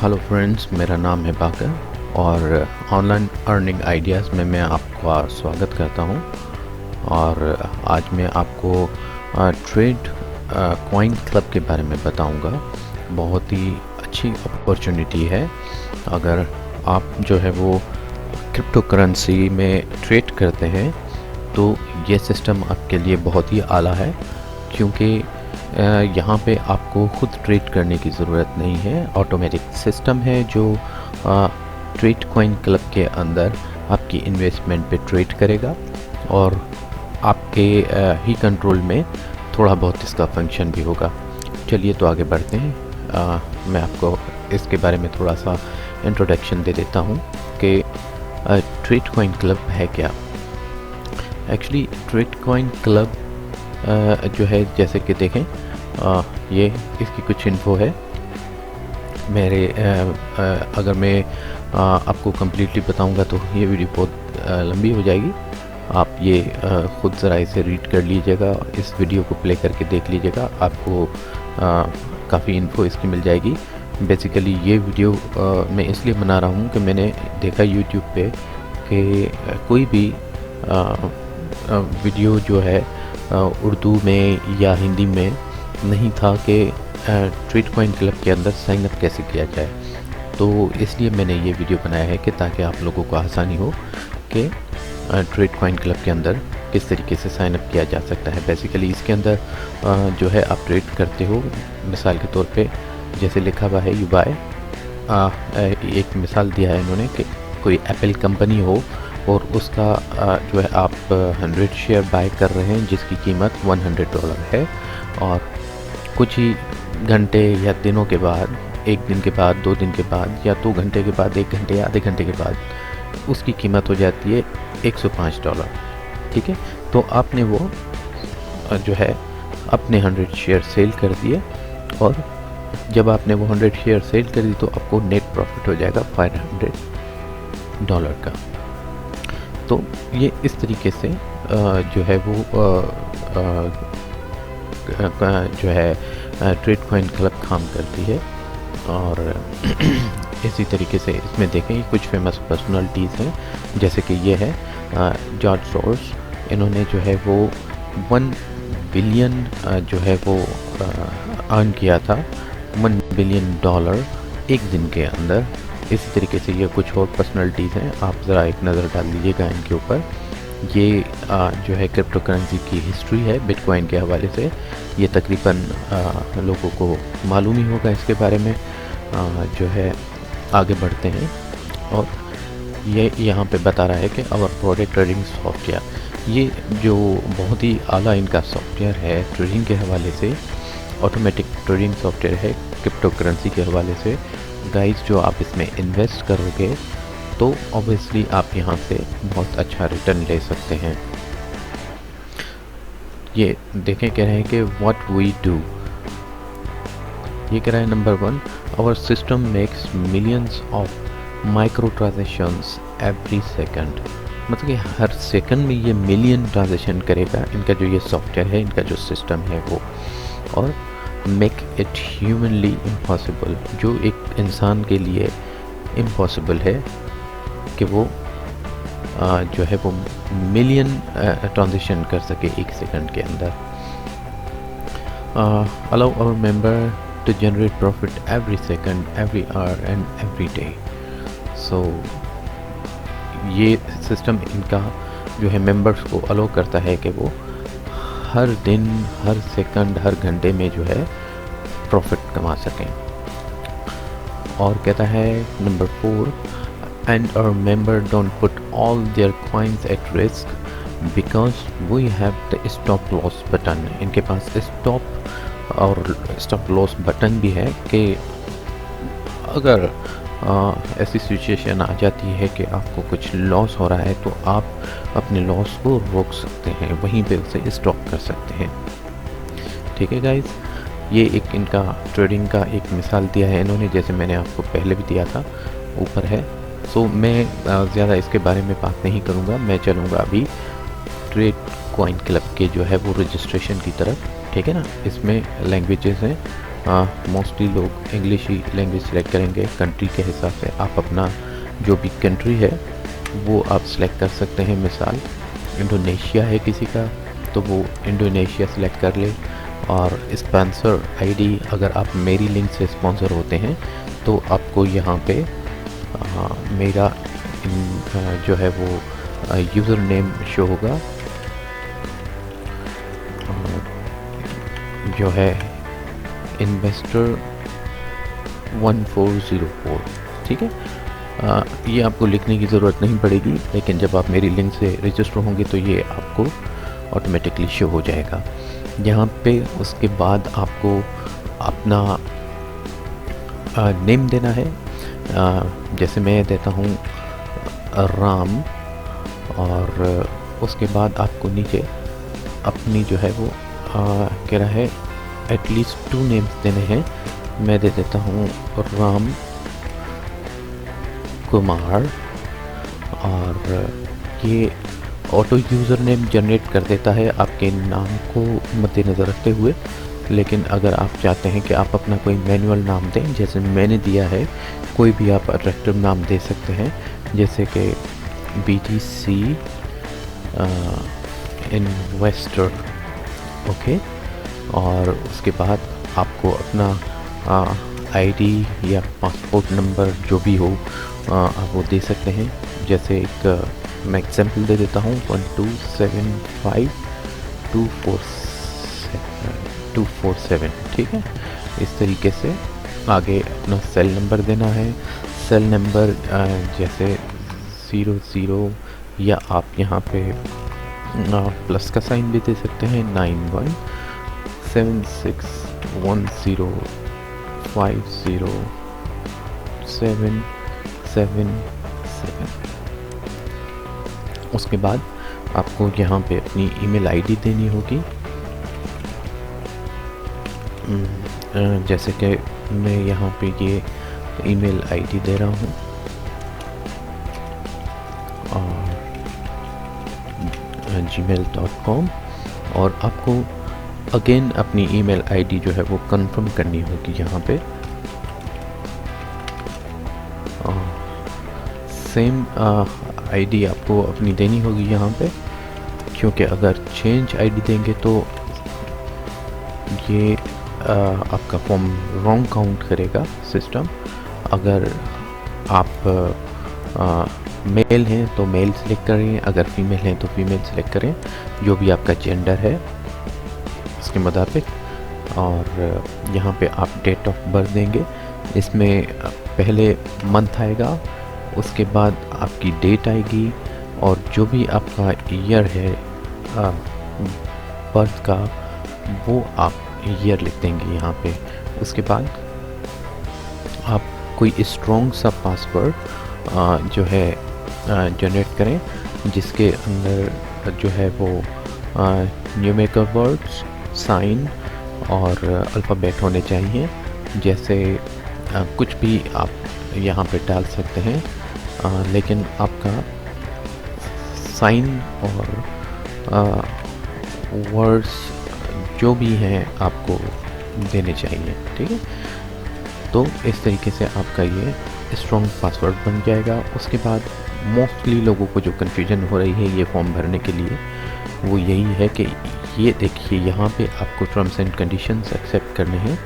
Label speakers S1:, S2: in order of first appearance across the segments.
S1: Hello friends, मेरा नाम है बाकर और ऑनलाइन अर्निंग आइडियाज़ में मैं आपका स्वागत करता हूं। और आज मैं आपको ट्रेड कॉइन क्लब के बारे में बताऊंगा। बहुत ही अच्छी अपॉर्चुनिटी है। अगर आप जो है वो क्रिप्टो करेंसी में ट्रेड करते हैं तो ये सिस्टम आपके लिए बहुत ही आला है, क्योंकि यहाँ पे आपको खुद ट्रेड करने की ज़रूरत नहीं है। ऑटोमेटिक सिस्टम है जो ट्रेड कॉइन क्लब के अंदर आपकी इन्वेस्टमेंट पे ट्रेड करेगा और आपके ही कंट्रोल में थोड़ा बहुत इसका फंक्शन भी होगा। चलिए तो आगे बढ़ते हैं। मैं आपको इसके बारे में थोड़ा सा इंट्रोडक्शन दे देता हूँ कि ट्रेड कॉइन क्लब है क्या। एक्चुअली ट्रेड कॉइन क्लब जो है, जैसे कि देखें, ये इसकी कुछ इन्फो है। मेरे अगर मैं आपको कम्प्लीटली बताऊंगा तो ये वीडियो बहुत लंबी हो जाएगी। आप ये ख़ुद ज़रा इसे रीड कर लीजिएगा, इस वीडियो को प्ले करके देख लीजिएगा, आपको काफ़ी इन्फो इसकी मिल जाएगी। बेसिकली ये वीडियो मैं इसलिए बना रहा हूँ कि मैंने देखा यूट्यूब पे कि कोई भी वीडियो जो है उर्दू में या हिंदी में नहीं था कि ट्रेड कॉइन क्लब के अंदर साइन अप कैसे किया जाए। तो इसलिए मैंने ये वीडियो बनाया है कि ताकि आप लोगों को आसानी हो कि ट्रेड कॉइन क्लब के अंदर किस तरीके से साइन अप किया जा सकता है। बेसिकली इसके अंदर जो है आप ट्रेड करते हो। मिसाल के तौर पे जैसे लिखा हुआ है यू बाय, एक मिसाल दिया है इन्होंने कि कोई एप्पल कंपनी हो और उसका जो है आप 100 शेयर बाय कर रहे हैं जिसकी कीमत $100 है, और कुछ ही घंटे या दिनों के बाद, एक दिन के बाद, 2 दिन के बाद, या 2 घंटे के बाद, 1 घंटे या आधे घंटे के बाद उसकी कीमत हो जाती है $105। ठीक है, तो आपने वो जो है अपने 100 शेयर सेल कर दिए, और जब आपने वो 100 शेयर सेल कर दी तो आपको नेट प्रॉफिट हो जाएगा $500 का। तो ये इस तरीके से जो है वो जो है ट्रेड कॉइन क्लब काम करती है। और इसी तरीके से इसमें देखें कुछ फेमस पर्सनालिटीज़ हैं, जैसे कि ये है जॉर्ज सोरोस। इन्होंने जो है वो 1 बिलियन जो है वो अर्न किया था, $1 बिलियन एक दिन के अंदर। इसी तरीके से ये कुछ और पर्सनालिटीज़ हैं, आप ज़रा एक नज़र डाल लीजिएगा इनके ऊपर। ये जो है क्रिप्टो करेंसी की हिस्ट्री है बिटकॉइन के हवाले से। ये तकरीबन लोगों को मालूम ही होगा इसके बारे में। जो है आगे बढ़ते हैं, और ये यहाँ पे बता रहा है कि आवर प्रोडक्ट ट्रेडिंग सॉफ्टवेयर, ये जो बहुत ही आला इनका सॉफ्टवेयर है ट्रेडिंग के हवाले से, ऑटोमेटिक ट्रेडिंग सॉफ्टवेयर है क्रिप्टो करेंसी के हवाले से। गाइस, जो आप इसमें इन्वेस्ट करोगे तो ऑब्वियसली आप यहाँ से बहुत अच्छा रिटर्न ले सकते हैं। ये देखें, कह रहे हैं कि व्हाट वी डू। ये कह रहा है number 1, our system makes millions of micro transactions every second. मतलब कि हर सेकंड में ये मिलियन ट्रांजेक्शन करेगा। इनका जो ये सॉफ्टवेयर है, इनका जो सिस्टम है वो, और मेक इट ह्यूमनली इम्पॉसिबल, जो एक इंसान के लिए इम्पॉसिबल है कि वो जो है वो मिलियन ट्रांजेक्शन कर सके एक सेकंड के अंदर। Allow our member to generate profit every second, every hour and every day. So ये सिस्टम इनका जो है मेंबर्स को अलाउ करता है कि वो हर दिन, हर सेकंड, हर घंटे में जो है प्रॉफिट कमा सकें। और कहता है number 4, and our member don't put all their coins at risk because we have the stop loss button. इनके पास स्टॉप और स्टॉप लॉस बटन भी है कि अगर ऐसी सिचुएशन आ जाती है कि आपको कुछ लॉस हो रहा है तो आप अपने लॉस को रोक सकते हैं, वहीं पे उसे स्टॉप कर सकते हैं। ठीक है गाइस, ये एक इनका ट्रेडिंग का एक मिसाल दिया है इन्होंने, जैसे मैंने आपको पहले भी दिया था, ऊपर है। सो मैं ज़्यादा इसके बारे में बात नहीं करूँगा। मैं चलूँगा अभी ट्रेड कॉइन क्लब के जो है वो रजिस्ट्रेशन की तरफ। ठीक है ना, इसमें लैंग्वेजेस हैं मोस्टली लोग इंग्लिश ही लैंग्वेज सेलेक्ट करेंगे। कंट्री के हिसाब से आप अपना जो भी कंट्री है वो आप सिलेक्ट कर सकते हैं। मिसाल इंडोनेशिया है किसी का तो वो इंडोनेशिया सेलेक्ट कर ले। और स्पॉन्सर आईडी, अगर आप मेरी लिंक से स्पॉन्सर होते हैं तो आपको यहाँ पे मेरा जो है वो यूज़र नेम शो होगा, जो है इन्वेस्टर 1404। ठीक है, ये आपको लिखने की ज़रूरत नहीं पड़ेगी, लेकिन जब आप मेरी लिंक से रजिस्टर होंगे तो ये आपको ऑटोमेटिकली शो हो जाएगा यहाँ पे। उसके बाद आपको अपना नेम देना है। जैसे मैं देता हूँ राम, और उसके बाद आपको नीचे अपनी जो है वो कह रहा है एटलीस्ट 2 नेम्स देने हैं। मैं दे देता हूँ राम कुमार, और ये ऑटो यूज़र नेम जनरेट कर देता है आपके नाम को मद्देनज़र रखते हुए। लेकिन अगर आप चाहते हैं कि आप अपना कोई मैनुअल नाम दें, जैसे मैंने दिया है, कोई भी आप अट्रैक्टिव नाम दे सकते हैं, जैसे कि BTC इन्वेस्टर। ओके, और उसके बाद आपको अपना आईडी या पासपोर्ट नंबर जो भी हो आप वो दे सकते हैं। जैसे एक मैं एग्जाम्पल दे देता हूँ 1275247। ठीक है, इस तरीके से आगे अपना सेल नंबर देना है। सेल नंबर जैसे 00, या आप यहाँ पे प्लस का साइन भी दे सकते हैं, 917610507777। उसके बाद आपको यहाँ पे अपनी ईमेल आईडी देनी होगी। जैसे कि मैं यहाँ पे ये ईमेल आईडी दे रहा हूँ, gmail.com, और आपको अगेन अपनी ईमेल आईडी जो है वो कंफर्म करनी होगी यहाँ पे। सेम आईडी आपको अपनी देनी होगी यहाँ पे, क्योंकि अगर चेंज आईडी देंगे तो ये आपका फॉर्म रॉन्ग काउंट करेगा सिस्टम। अगर आप मेल हैं तो मेल सेलेक्ट करें, अगर फीमेल हैं तो फीमेल सेलेक्ट करें, जो भी आपका जेंडर है उसके मुताबिक। और यहाँ पे आप डेट ऑफ बर्थ देंगे, इसमें पहले मंथ आएगा, उसके बाद आपकी डेट आएगी, और जो भी आपका ईयर है बर्थ का वो आप ईयर लिख देंगे यहाँ पे। उसके बाद आप कोई स्ट्रॉन्ग सा पासवर्ड जो है जनरेट करें, जिसके अंदर जो है वो न्यूमेरिकल वर्ड्स, साइन और अल्फ़ाबेट होने चाहिए। जैसे कुछ भी आप यहाँ पे डाल सकते हैं, लेकिन आपका साइन और वर्ड्स जो भी हैं आपको देने चाहिए। ठीक है, तो इस तरीके से आपका ये स्ट्रॉन्ग पासवर्ड बन जाएगा। उसके बाद मोस्टली लोगों को जो कन्फ्यूजन हो रही है ये फॉर्म भरने के लिए, वो यही है कि ये देखिए यहाँ पे आपको टर्म्स एंड कंडीशंस एक्सेप्ट करने हैं।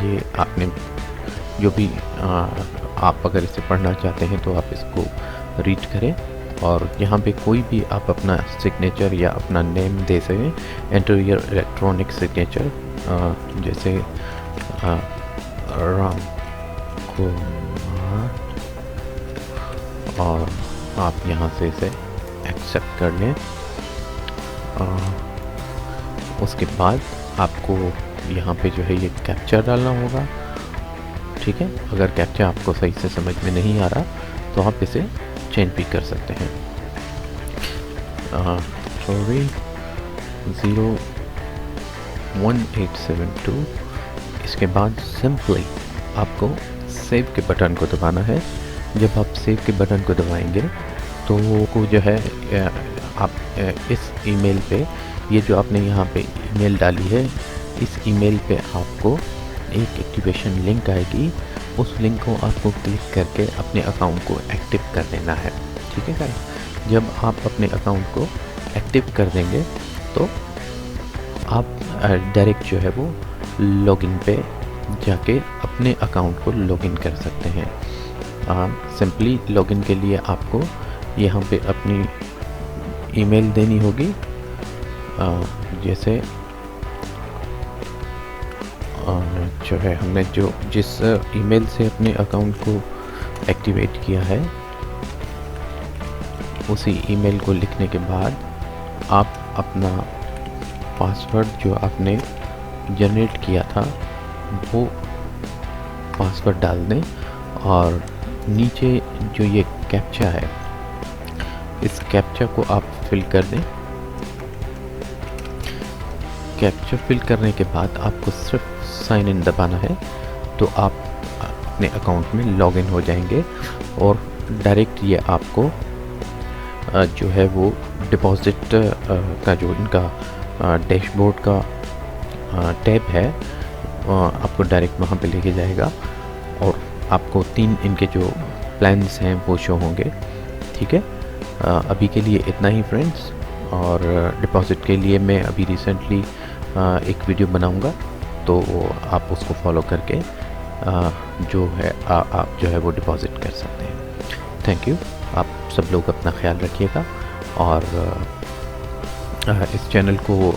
S1: ये आपने जो भी आप अगर इसे पढ़ना चाहते हैं तो आप इसको रीड करें, और यहाँ पे कोई भी आप अपना सिग्नेचर या अपना नेम दे सकें। एंटर योर इलेक्ट्रॉनिक सिग्नेचर, जैसे राम कुमार, और आप यहाँ से इसे एक्सेप्ट कर लें। उसके बाद आपको यहाँ पे जो है ये कैप्चा डालना होगा। ठीक है, अगर कैप्चा आपको सही से समझ में नहीं आ रहा तो आप इसे चेंज भी कर सकते हैं। 01872। इसके बाद सिंपली आपको सेव के बटन को दबाना है। जब आप सेव के बटन को दबाएंगे तो को जो है आप इस ईमेल पे, ये जो आपने यहाँ पे ईमेल डाली है इस ईमेल पे आपको एक एक्टिवेशन लिंक आएगी, उस लिंक को आपको क्लिक करके अपने अकाउंट को एक्टिव कर देना है। ठीक है गाइस, जब आप अपने अकाउंट को एक्टिव कर देंगे तो आप डायरेक्ट जो है वो लॉगिन पे जाके अपने अकाउंट को लॉगिन कर सकते हैं। सिंपली लॉगिन के लिए आपको यहाँ पे अपनी ईमेल देनी होगी, जैसे जो है हमने जिस ईमेल से अपने अकाउंट को एक्टिवेट किया है उसी ईमेल को लिखने के बाद आप अपना पासवर्ड जो आपने जनरेट किया था वो पासवर्ड डाल दें और नीचे जो ये कैप्चा है इस कैप्चा को आप फिल कर दें। कैप्चा फिल करने के बाद आपको सिर्फ साइन इन दबाना है तो आप अपने अकाउंट में लॉगिन हो जाएंगे और डायरेक्ट ये आपको जो है वो डिपॉजिट का जो इनका डैशबोर्ड का टैब है आपको डायरेक्ट वहाँ पे लेके जाएगा और आपको 3 इनके जो प्लान्स हैं वो शो होंगे। ठीक है, अभी के लिए इतना ही फ्रेंड्स, और डिपॉजिट के लिए मैं अभी रिसेंटली एक वीडियो बनाऊंगा तो आप उसको फॉलो करके जो है आप जो है वो डिपॉजिट कर सकते हैं। थैंक यू, आप सब लोग अपना ख्याल रखिएगा और इस चैनल को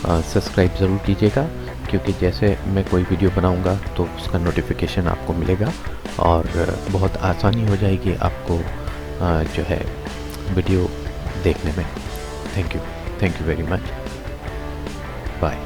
S1: सब्सक्राइब ज़रूर कीजिएगा, क्योंकि जैसे मैं कोई वीडियो बनाऊंगा तो उसका नोटिफिकेशन आपको मिलेगा और बहुत आसानी हो जाएगी आपको जो है वीडियो देखने में। Thank you very much, bye.